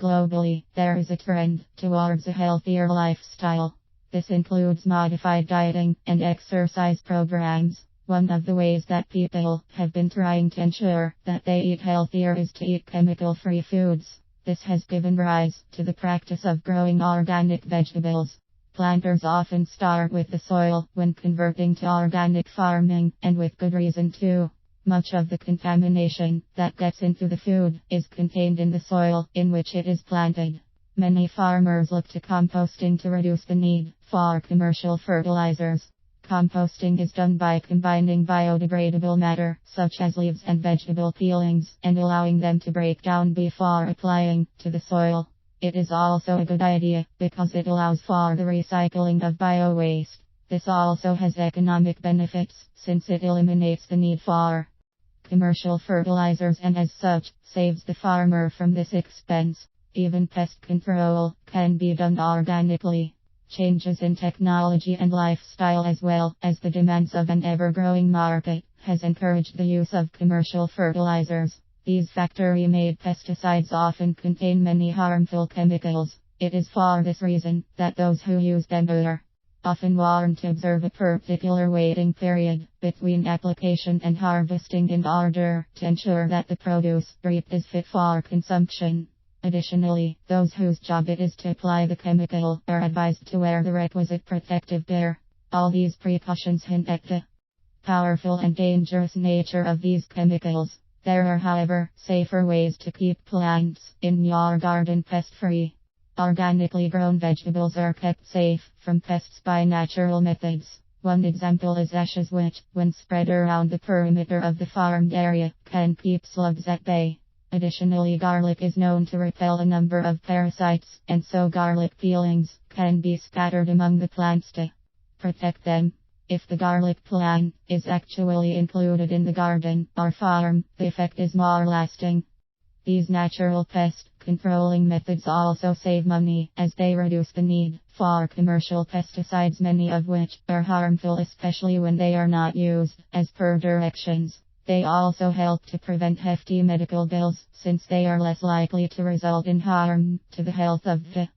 Globally, there is a trend towards a healthier lifestyle. This includes modified dieting and exercise programs. One of the ways that people have been trying to ensure that they eat healthier is to eat chemical-free foods. This has given rise to the practice of growing organic vegetables. Planters often start with the soil when converting to organic farming, and with good reason too. Much of the contamination that gets into the food is contained in the soil in which it is planted. Many farmers look to composting to reduce the need for commercial fertilizers. Composting is done by combining biodegradable matter, such as leaves and vegetable peelings, and allowing them to break down before applying to the soil. It is also a good idea because it allows for the recycling of bio-waste. This also has economic benefits since it eliminates the need for commercial fertilizers and as such saves the farmer from this expense. Even pest control can be done organically. Changes in technology and lifestyle as well as the demands of an ever-growing market has encouraged the use of commercial fertilizers. These factory-made pesticides often contain many harmful chemicals. It is for this reason that those who use them are often warned to observe a particular waiting period between application and harvesting in order to ensure that the produce reaped is fit for consumption. Additionally, those whose job it is to apply the chemical are advised to wear the requisite protective gear. All these precautions hint at the powerful and dangerous nature of these chemicals. There are, however, safer ways to keep plants in your garden pest-free. Organically grown vegetables are kept safe from pests by natural methods. One example is ashes which, when spread around the perimeter of the farmed area, can keep slugs at bay. Additionally, garlic is known to repel a number of parasites, and so garlic peelings can be scattered among the plants to protect them. If the garlic plant is actually included in the garden or farm, the effect is more lasting. These natural pest controlling methods also save money as they reduce the need for commercial pesticides, many of which are harmful especially when they are not used as per directions. They also help to prevent hefty medical bills since they are less likely to result in harm to the health of the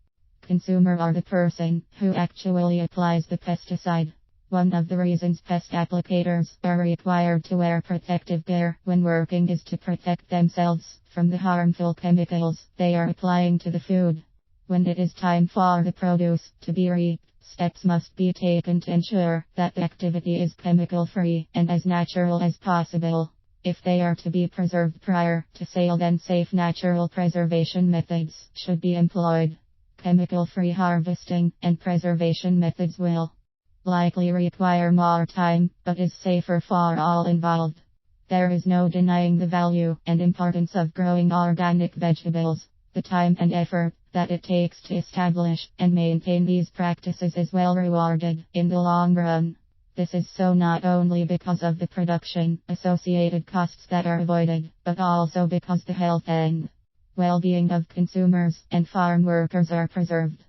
consumer or the person who actually applies the pesticide. One of the reasons pest applicators are required to wear protective gear when working is to protect themselves from the harmful chemicals they are applying to the food. When it is time for the produce to be reaped, steps must be taken to ensure that the activity is chemical-free and as natural as possible. If they are to be preserved prior to sale, then safe natural preservation methods should be employed. Chemical-free harvesting and preservation methods will likely require more time, but is safer for all involved. There is no denying the value and importance of growing organic vegetables. The time and effort that it takes to establish and maintain these practices is well rewarded in the long run. This is so not only because of the production associated costs that are avoided, but also because the health and well-being of consumers and farm workers are preserved.